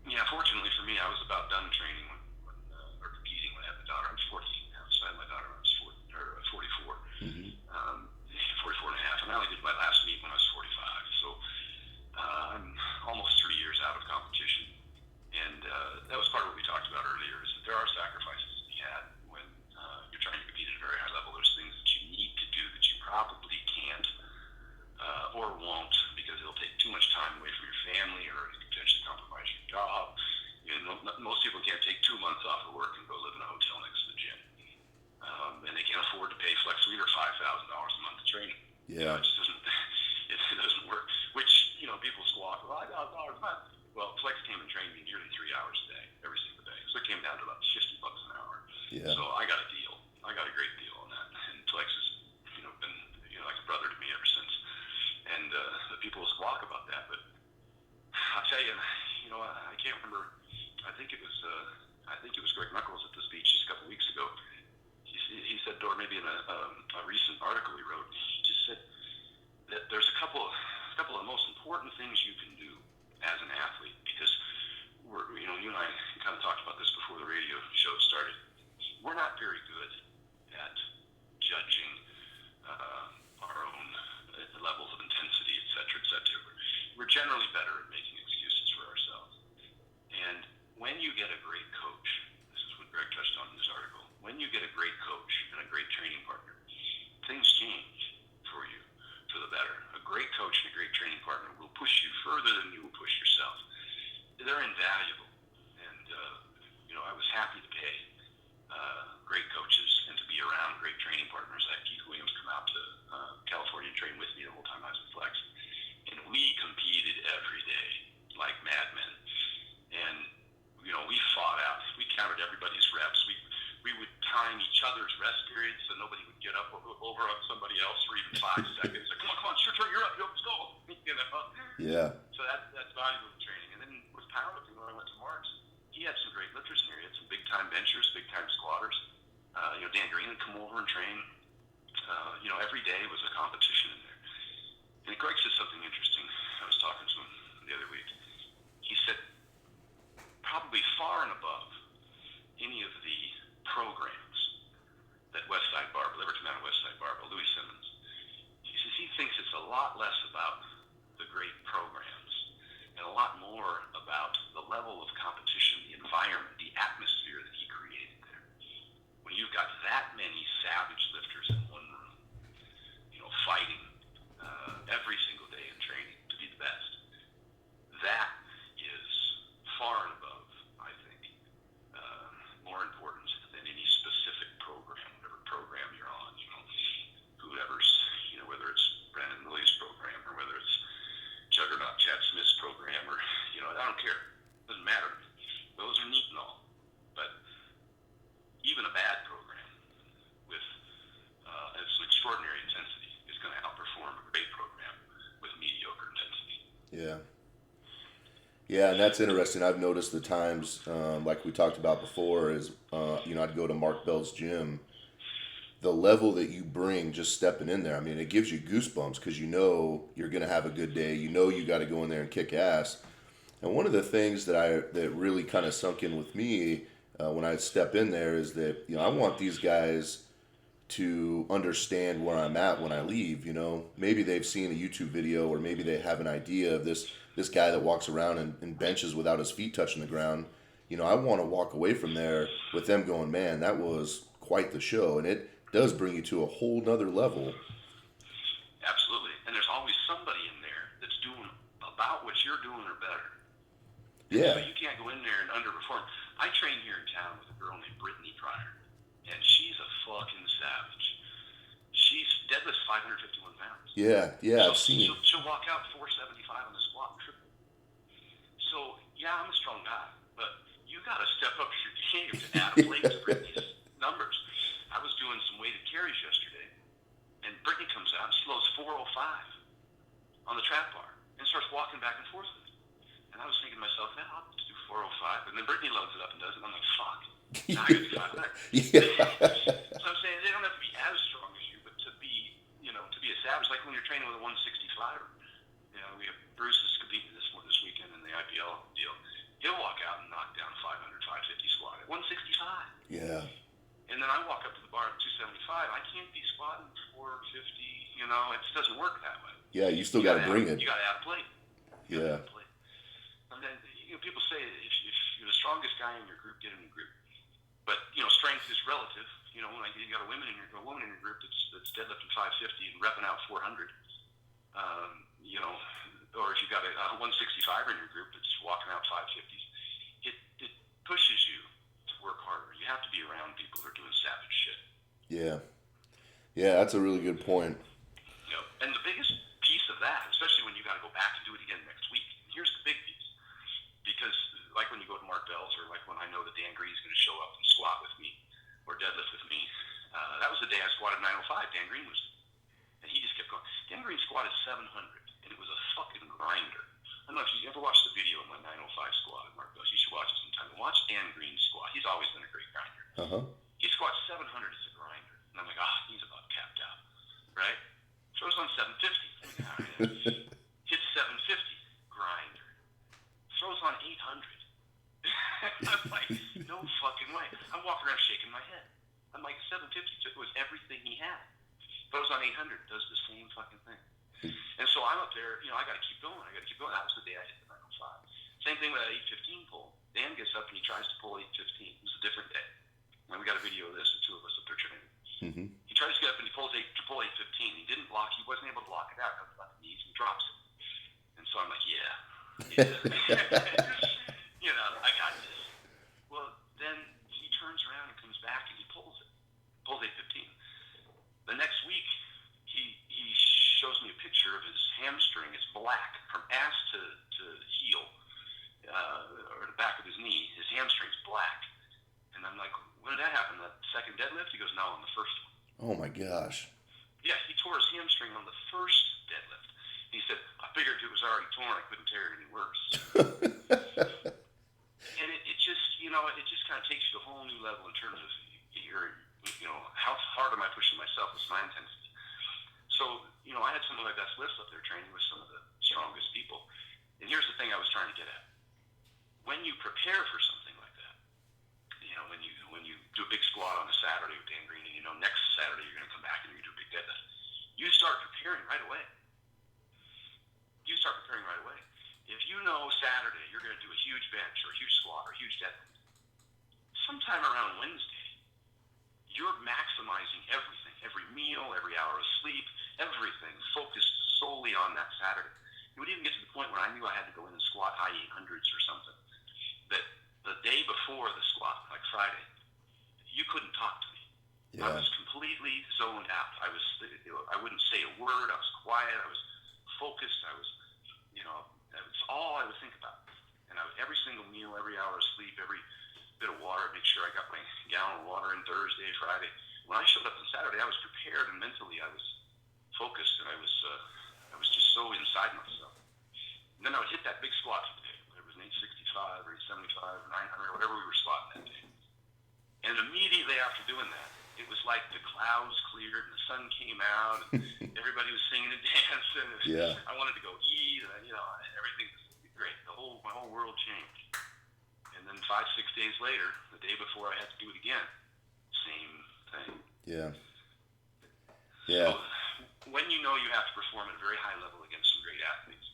Yeah, fortunately for me, I was about done training or competing when I had my daughter. I'm 40 now, so I had my daughter when I was 44. Hmm. 44 and a half. And I only did my last meet when I was 45. So I'm almost 3 years out of competition. And that was part of what we talked about earlier, is that there are sacrifices to be had when you're trying to compete at a very high level. There's things that you need to do that you probably can't or won't, because it'll take too much time away from your family, or it could potentially compromise your job. Most people can't take 2 months off of work and go live in a hotel next to the gym. And they can't afford to pay Flex Leader $5,000 a month to train. Yeah. It just doesn't. It doesn't work. Which people squawk. Well, $5,000 a month. Well, Flex came and trained me nearly 3 hours a day, every single day. So it came down to about $50 an hour. Yeah. So I got a deal. I got a great deal on that. And Flex has been like a brother to me ever since. And the people will squawk about that, but I'll tell you, I can't remember. I think it was Greg Nuckols at the speech just a couple weeks ago. He said, or maybe in a recent article he wrote, he just said that there's a couple of the most important things you can do as an athlete, because you and I kind of talked about this before the radio show started. We're not very good at judging our own levels of intensity, et cetera, et cetera. We're generally better at making excuses for ourselves. And when you get a great coach, this is what Greg touched on in this article, when you get a great coach and a great training partner, things change for you for the better. A great coach and a great training partner will push you further than you will push yourself. They're invaluable. And, I was happy to pay great coaches and to be around great training partners. I had Keith Williams come out to California and train with me the whole time I was at Flex. And we competed every day like madmen. And, we fought out. We counted everybody's reps. We would time each other's rest periods so nobody would get up over on somebody else for even 5 seconds. Like, come on, it's your turn, you're up, let's go. Yeah. So that's valuable training. And then with powerlifting, when I went to Mark's, he had some great lifters in there. He had some big-time benchers, big-time squatters. Dan Green would come over and train. Every day was a competition in there. And Greg said something interesting. I was talking to him the other week. He said, probably far and above any of the programs that Westside Barbell ever came out of Westside Barbell, Louis Simmons, he says he thinks it's a lot less about the great programs and a lot more about the level of competition, the environment, the atmosphere that he created there. When you've got that many savage lifters in one room, fighting every single day in training to be the best, that is far and above, I think, more important than any specific program, whatever program you're on, whoever's, whether it's Brandon Millie's program or whether it's Juggernaut Chad Smith's program or, I don't care. It doesn't matter. Those are neat and all. But even a bad program with as extraordinary intensity is going to outperform a great program with mediocre intensity. Yeah. Yeah, and that's interesting. I've noticed the times, like we talked about before, is I'd go to Mark Bell's gym. The level that you bring just stepping in there, I mean, it gives you goosebumps because you're going to have a good day. You got to go in there and kick ass. And one of the things that really kind of sunk in with me when I step in there is that I want these guys to understand where I'm at when I leave. Maybe they've seen a YouTube video, or maybe they have an idea of this guy that walks around and benches without his feet touching the ground. I want to walk away from there with them going, man, that was quite the show. And it does bring you to a whole nother level. Absolutely. And there's always somebody in there about what you're doing or better. Yeah. So you can't go in there and underperform. I train here in town with a girl named Brittany Pryor, and she's a fucking savage. She's deadlifts 551 pounds. Yeah, I've seen it. She'll walk out 475 on the squat and triple. So, yeah, I'm a strong guy, but you got to step up your game to add a plate to Brittany's numbers. I was doing some weighted carries yesterday, and Brittany comes out and she loads 405 on the trap bar and starts walking back and forth with it. And I was thinking to myself, man, I'll do 405. And then Brittany loads it up and does it. And I'm like, fuck. Now I got to do 500. So I'm saying they don't have to be as strong as you, but to be a savage. Like when you're training with a 165er. We have Bruce is competing this weekend in the IPL deal. He'll walk out and knock down 500, 550 squat at 165. Yeah. And then I walk up to the bar at 275. I can't be squatting 450. It doesn't work that way. Yeah, you still got to bring it. You got to add a plate. Yeah. And then people say if you're the strongest guy in your group, get in your group. But strength is relative. When you got a woman in your group that's deadlifting 550 and repping out 400, or if you got a 165er in your group that's walking out 550s, it pushes you to work harder. You have to be around people who are doing savage shit. Yeah, that's a really good point. And the biggest piece of that, especially when you got to go back and do it again next week, here's the big piece. Because like when you go to Mark Bell's, or like when I know that Dan Green's going to show up and squat with me or deadlift with me, that was the day I squatted 905. Dan Green was, and he just kept going. Dan Green squatted 700, and it was a fucking grinder. I don't know if you ever watched the video of my 905 squat at Mark Bell's. You should watch it sometime. And watch Dan Green squat. He's always been a great grinder. He squats 700 as a grinder, and I'm like, he's about capped out, right? Throws on 750. Hits 750, grinder. Throws on 800. I'm like, no fucking way. I'm walking around shaking my head. I'm like, 750 was everything he had. Throws on 800, does the same fucking thing. And so I'm up there, I got to keep going. That was the day I hit the 905. Same thing with that 815 pull. Dan gets up and he tries to pull 815. It was a different day. And we got a video of this, the two of us up there training. He tries to get up and he pulls to pull 815. He didn't block. He wasn't able to block it out. Comes on the knees and drops it. And so I'm like, yeah. I got this. Well, then he turns around and comes back and he pulls it. Pulls 815. The next week, he shows me a picture of his hamstring. It's black from ass to heel, or the back of his knee. His hamstring's black. And I'm like, when did that happen? That second deadlift? He goes, no, on the first one. Oh my gosh. Yeah, he tore his hamstring on the first deadlift. He said, I figured it was already torn. I couldn't tear it any worse. And it just, it just kind of takes you to a whole new level in terms of how hard am I pushing myself? What's my intensity? So, I had some of my best lifts up there training with some of the strongest people. And here's the thing I was trying to get at. When you prepare for something like that, when you do a big squat on a Saturday with Dan Green, and next Saturday you're going to come back and you're going to do a big deadlift, you start preparing right away. If you know Saturday you're going to do a huge bench or a huge squat or a huge deadlift, sometime around Wednesday, you're maximizing everything, every meal, every hour of sleep, everything focused solely on that Saturday. It would even get to the point where I knew I had to go in and squat high 800s or something. That the day before the squat, like Friday, you couldn't talk to me. Yeah. I was completely zoned out. I wouldn't say a word. I was quiet. I was focused. I was, that's all I would think about. And every single meal, every hour of sleep, every bit of water, make sure I got my gallon of water in Thursday, Friday. When I showed up on Saturday, I was prepared, and mentally I was focused, and I was just so inside myself. And then I would hit that big squat for the day, whether it was an 865 or 875 or 900 or whatever we were squatting that day. And immediately after doing that, it was like the clouds cleared and the sun came out and everybody was singing and dancing. And yeah. I wanted to go eat, and everything was great. My whole world changed. And then 5-6 days later, the day before I had to do it again, same thing. Yeah. So when you know you have to perform at a very high level against some great athletes,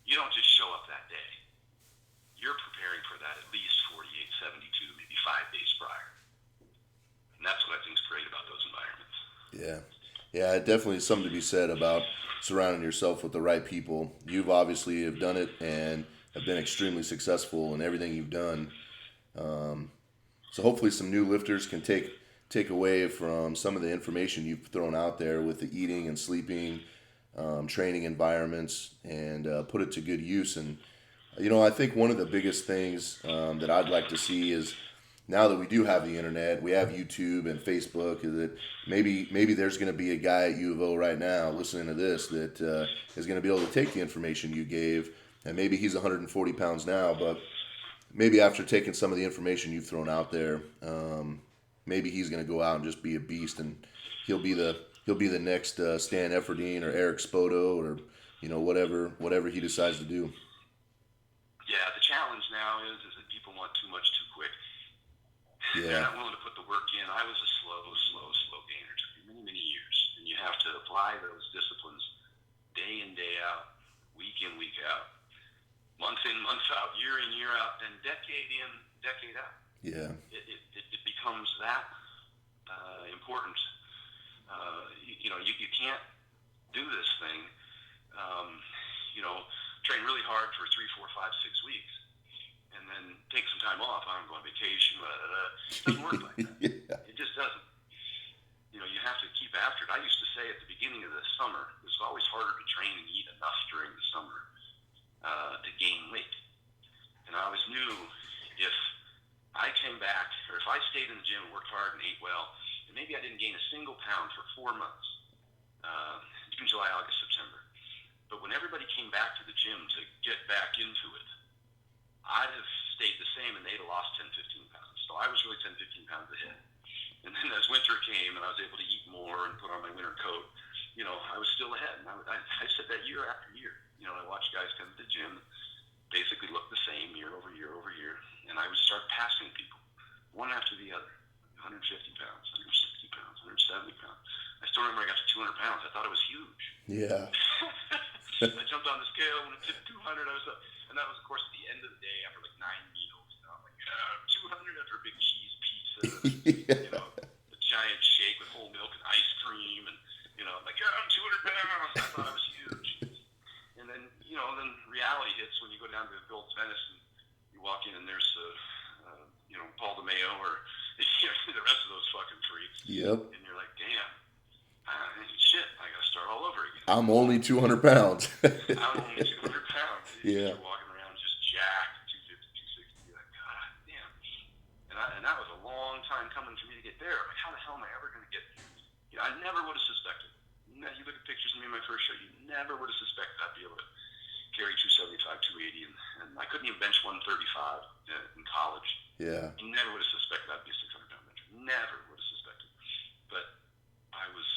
you don't just show up that day. You're preparing for that at least 48, 72, maybe 5 days prior. And that's what I think is great about those environments. Yeah, it definitely is something to be said about surrounding yourself with the right people. You've obviously have done it and have been extremely successful in everything you've done. So hopefully some new lifters can take away from some of the information you've thrown out there with the eating and sleeping, training environments, and put it to good use. And I think one of the biggest things that I'd like to see is now that we do have the internet, we have YouTube and Facebook, is that maybe there's going to be a guy at U of O right now listening to this that is going to be able to take the information you gave, and maybe he's 140 pounds now, but maybe after taking some of the information you've thrown out there, maybe he's going to go out and just be a beast, and he'll be the next Stan Efferding or Eric Spoto or whatever he decides to do. Yeah, the challenge now is that people want too much too quick. Yeah. They're not willing to put the work in. I was a slow gainer. It took me many years, and you have to apply those disciplines day in, day out, week in, week out, month in, month out, year in, year out, and decade in, decade out. Yeah. It becomes that important. You can't do this thing, train really hard for 3, 4, 5, 6 weeks, and then take some time off. I'm going on vacation. It doesn't work like that. Yeah. It just doesn't. You have to keep after it. I used to say at the beginning of the summer, it was always harder to train and eat enough during the summer to gain weight. And I always knew if I came back, or if I stayed in the gym and worked hard and ate well, and maybe I didn't gain a single pound for 4 months, June, July, August, September. But when everybody came back to the gym to get back into it, I'd have stayed the same and they'd have lost 10, 15 pounds. So I was really 10, 15 pounds ahead. And then as winter came and I was able to eat more and put on my winter coat, I was still ahead. And I said that year after year. I watched guys come to the gym, basically look the same year over year over year. And I would start passing people, one after the other, 150 pounds, 160 pounds, 170 pounds. I still remember I got to 200 pounds. I thought it was huge. Yeah. I jumped on the scale when it tipped 200. I was up. And that was, of course, at the end of the day after like 9 meals. I'm like, 200 after a big cheese pizza. Yeah. A giant shake with whole milk and ice cream. And, I'm like, I'm 200 pounds. I thought I was huge. And then, then reality hits when you go down to Gold's Venice and you walk in and there's, Paul DeMeo or the rest of those fucking freaks. Yep. And you're like, damn. Shit, I gotta start all over again. I'm only 200 pounds. I'm only 200 pounds. Yeah. You're walking around just jacked, 250, 260. You're like, God damn. And that was a long time coming for me to get there. Like, how the hell am I ever going to get? I never would have suspected. You look at pictures of me in my first show, you never would have suspected I'd be able to carry 275, 280, and I couldn't even bench 135 in college. Yeah. You never would have suspected I'd be a 600-pound bencher. Never would have suspected. But I was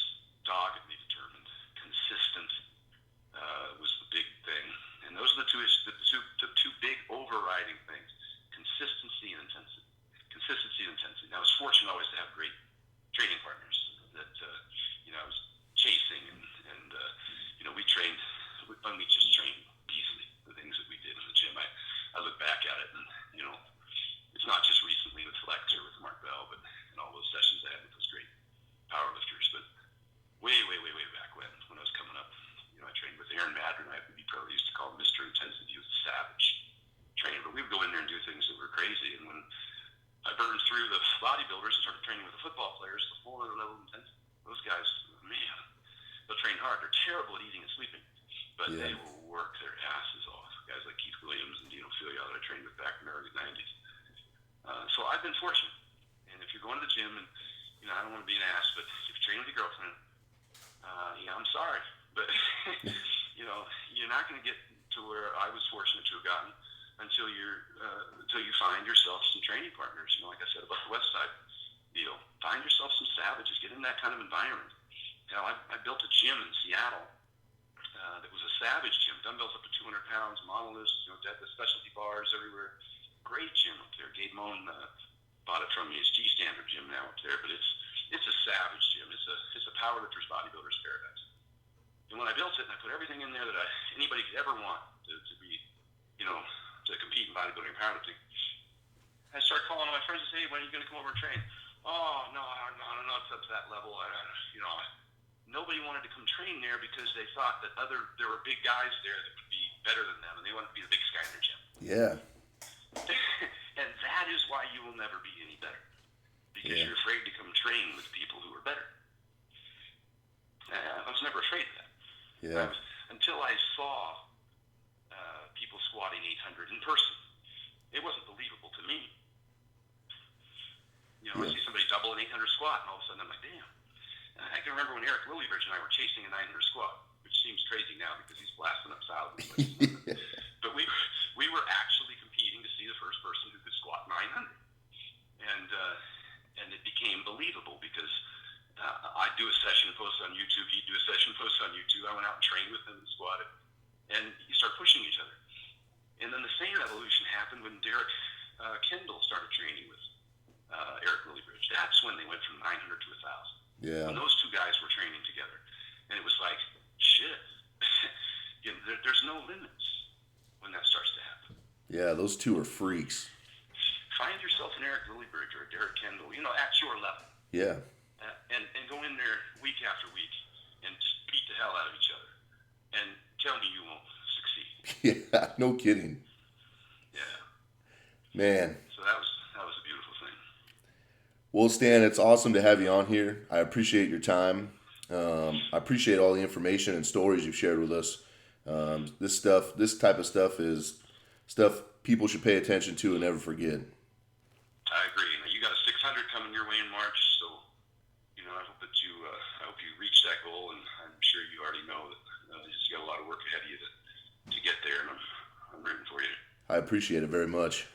doggedly determined. Consistent was the big thing, and those are the two big overriding things: consistency and intensity. Consistency and intensity. And I was fortunate always to have great training partners that I was chasing, and we trained. We just trained easily. The things that we did in the gym, I look back at it, and it's not just recently with Flex or with Mark Bell, but in all those sessions I had with those great powerlifters, but way back when I was coming up, I trained with Aaron Madden. I probably used to call him Mr. Intensity. He was a savage trainer, but we would go in there and do things that were crazy. And when I burned through the bodybuilders and started training with the football players, the whole other level of intensity. Those guys, man, they'll train hard. They're terrible at eating and sleeping, but they will work their asses off. Guys like Keith Williams and Dino Filia that I trained with back in the early 90s. So I've been fortunate. And if you're going to the gym and I don't want to be an ass, but if you're training with your girlfriend, I'm sorry, but you're not going to get to where I was fortunate to have gotten until you find yourself some training partners. Like I said about the West Side deal, find yourself some savages, get in that kind of environment. I built a gym in Seattle that was a savage gym, dumbbells up to 200 pounds, monoliths, the specialty bars everywhere. Great gym up there. Gabe Moan bought it from me. It's G Standard gym now up there, but it's a savage gym. It's a powerlifter's bodybuilder's paradise. And when I built it, and I put everything in there that anybody could ever want to be, to compete in bodybuilding and powerlifting, I started calling all my friends and say, hey, when are you going to come over and train? Oh, no, I don't know. It's up to that level. nobody wanted to come train there because they thought that there were big guys there that would be better than them, and they wanted to be the biggest guy in their gym. Yeah. And that is why you will never be any better, because you're afraid to come train with people who are better. I was never afraid of that. Yeah. Until I saw people squatting 800 in person. It wasn't believable to me. I see somebody double an 800 squat, and all of a sudden I'm like, damn. I can remember when Eric Lillibridge and I were chasing a 900 squat, which seems crazy now because he's blasting up thousands. But we were actually competing to see the first person who could squat 900. And it became believable because I'd do a session, post on YouTube. He'd do a session, post on YouTube. I went out and trained with him and squatted. And you start pushing each other. And then the same evolution happened when Derek Kendall started training with Eric Lillibridge. That's when they went from 900 to 1,000. Yeah. When those two guys were training together. And it was like, shit. There's no limits when that starts to happen. Yeah, those two are freaks. Find yourself an Eric Lillibridge or a Derek Kendall, at your level. Yeah. And go in there week after week and just beat the hell out of each other. And tell me you won't succeed. Yeah, no kidding. Yeah. Man. So that was a beautiful thing. Well, Stan, it's awesome to have you on here. I appreciate your time. I appreciate all the information and stories you've shared with us. This type of stuff is stuff people should pay attention to and never forget. I agree. Now, you got a 600 coming your way in March, so I hope you reach that goal, and I'm sure you already know that you got a lot of work ahead of you to get there, and I'm rooting for you. I appreciate it very much.